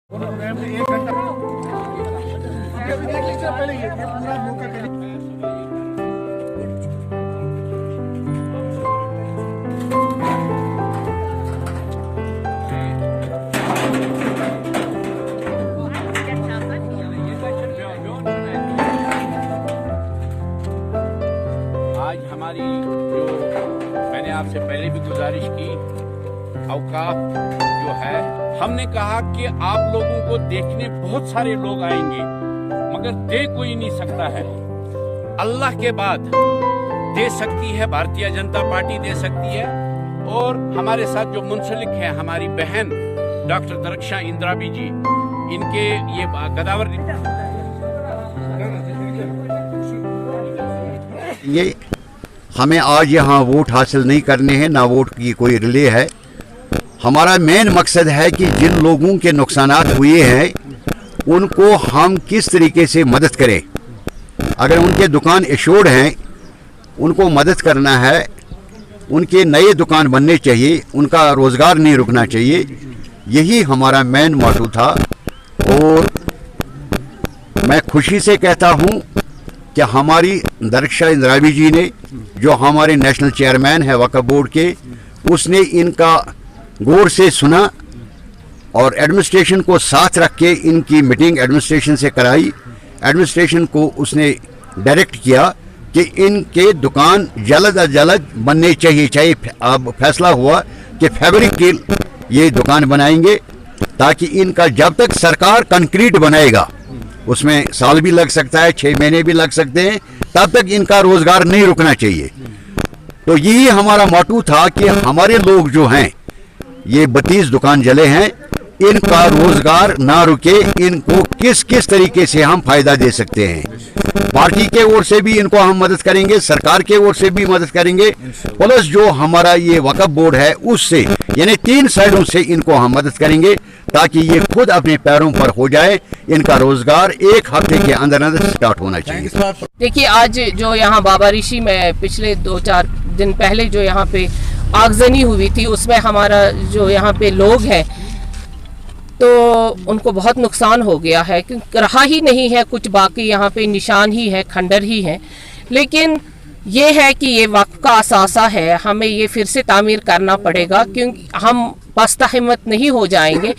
आज हमारी जो मैंने आपसे पहले भी गुजारिश की, औकाफ जो है, हमने कहा कि आप लोगों को देखने बहुत सारे लोग आएंगे, मगर दे कोई नहीं सकता है। अल्लाह के बाद दे सकती है भारतीय जनता पार्टी, दे सकती है। और हमारे साथ जो मुंसलिक है हमारी बहन डॉक्टर दरख्शां इंद्राबी जी, इनके ये गदावर ये हमें आज यहाँ वोट हासिल नहीं करने हैं, ना वोट की कोई रिले है। हमारा मेन मकसद है कि जिन लोगों के नुकसानात हुए हैं उनको हम किस तरीके से मदद करें। अगर उनके दुकान एश्योर्ड हैं, उनको मदद करना है, उनके नए दुकान बनने चाहिए, उनका रोज़गार नहीं रुकना चाहिए। यही हमारा मेन मोटो था। और मैं खुशी से कहता हूँ कि हमारी दरख्शां इंद्राबी जी ने, जो हमारे नेशनल चेयरमैन है वक्फ बोर्ड के, उसने इनका गौर से सुना और एडमिनिस्ट्रेशन को साथ रख के इनकी मीटिंग एडमिनिस्ट्रेशन से कराई। एडमिनिस्ट्रेशन को उसने डायरेक्ट किया कि इनके दुकान जल्द अज जल्द बनने चाहिए। चाहे अब फैसला हुआ कि फरवरी की ये दुकान बनाएंगे, ताकि इनका जब तक सरकार कंक्रीट बनाएगा, उसमें साल भी लग सकता है, 6 महीने भी लग सकते हैं, तब तक इनका रोजगार नहीं रुकना चाहिए। तो यही हमारा मोटो था कि हमारे लोग जो हैं, ये 32 दुकान जले हैं, इनका रोजगार ना रुके, इनको किस किस तरीके से हम फायदा दे सकते हैं। पार्टी के ओर से भी इनको हम मदद करेंगे, सरकार के ओर से भी मदद करेंगे, प्लस जो हमारा ये वक्फ बोर्ड है उससे, यानी 3 साइडों से इनको हम मदद करेंगे, ताकि ये खुद अपने पैरों पर हो जाए। इनका रोजगार 1 हफ्ते के अंदर अंदर स्टार्ट होना चाहिए। देखिए, आज जो यहाँ बाबा ऋषि में पिछले 2-4 दिन पहले जो यहाँ पे आगजनी हुई थी, उसमें हमारा जो यहाँ पे लोग हैं तो उनको बहुत नुकसान हो गया है, क्योंकि रहा ही नहीं है कुछ, बाकी यहाँ पे निशान ही है, खंडर ही है। लेकिन ये है कि ये वक्फ का असासा है, हमें ये फिर से तामीर करना पड़ेगा, क्योंकि हम पस्ता हिम्मत नहीं हो जाएंगे।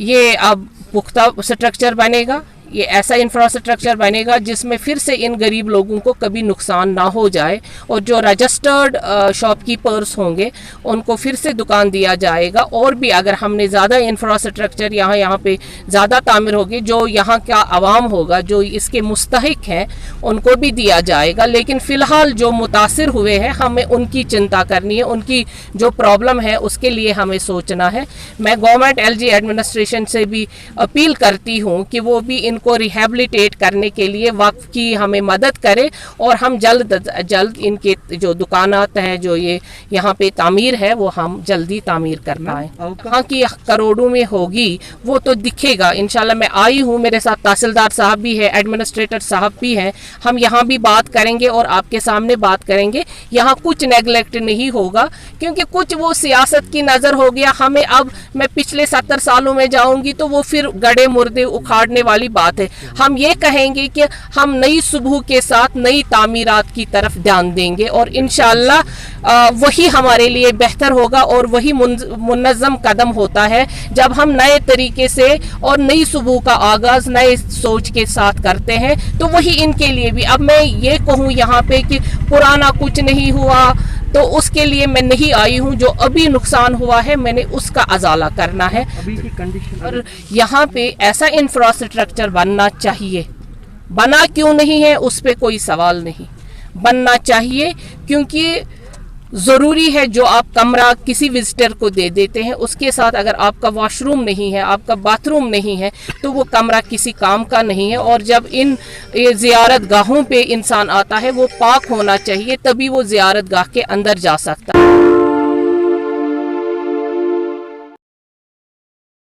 ये अब पुख्ता स्ट्रक्चर बनेगा, ये ऐसा इंफ्रास्ट्रक्चर बनेगा जिसमें फिर से इन गरीब लोगों को कभी नुकसान ना हो जाए, और जो रजिस्टर्ड शॉपकीपर्स होंगे उनको फिर से दुकान दिया जाएगा। और भी अगर हमने ज़्यादा इंफ्रास्ट्रक्चर यहाँ पे ज़्यादा तामीर होगी, जो यहाँ का आवाम होगा, जो इसके मुस्तहिक हैं, उनको भी दिया जाएगा। लेकिन फ़िलहाल जो मुतासिर हुए हैं, हमें उनकी चिंता करनी है, उनकी जो प्रॉब्लम है उसके लिए हमें सोचना है। मैं गवर्नमेंट LG एडमिनिस्ट्रेशन से भी अपील करती हूँ कि वो भी को रिहेबिलिटेट करने के लिए वक्फ की हमें मदद करे, और हम जल्द इनके जो दुकानात हैं, जो ये यहाँ पे तामीर है, वो हम जल्दी तामीर कर पाएँ। हाँ कि करोड़ों में होगी वो तो दिखेगा इंशाल्लाह। मैं आई हूँ, मेरे साथ तहसीलदार साहब भी है, एडमिनिस्ट्रेटर साहब भी हैं, हम यहाँ भी बात करेंगे और आपके सामने बात करेंगे। यहाँ कुछ नेगलेक्ट नहीं होगा, क्योंकि कुछ वो सियासत की नज़र हो गया हमें। अब मैं पिछले 70 सालों में जाऊँगी तो वो फिर गड़े मुर्दे उखाड़ने वाली बात है। हम ये कहेंगे कि हम नई सुबह के साथ नई तामीरात की तरफ ध्यान देंगे, और इंशाअल्लाह वही हमारे लिए बेहतर होगा, और वही मुनज़्ज़म कदम होता है जब हम नए तरीके से और नई सुबह का आगाज़ नए सोच के साथ करते हैं। तो वही इनके लिए भी, अब मैं ये कहूँ यहाँ पे कि पुराना कुछ नहीं हुआ, तो उसके लिए मैं नहीं आई हूँ। जो अभी नुकसान हुआ है, मैंने उसका अजाला करना है। अभी की कंडीशन, और यहाँ पे ऐसा इंफ्रास्ट्रक्चर बनना चाहिए। बना क्यों नहीं है उस पे कोई सवाल नहीं, बनना चाहिए, क्योंकि ज़रूरी है जो आप कमरा किसी विजिटर को दे देते हैं, उसके साथ अगर आपका वॉशरूम नहीं है, आपका बाथरूम नहीं है, तो वो कमरा किसी काम का नहीं है। और जब इन ज़ियारत गाहों पे इंसान आता है, वो पाक होना चाहिए, तभी वो ज़ियारत गाह के अंदर जा सकता है।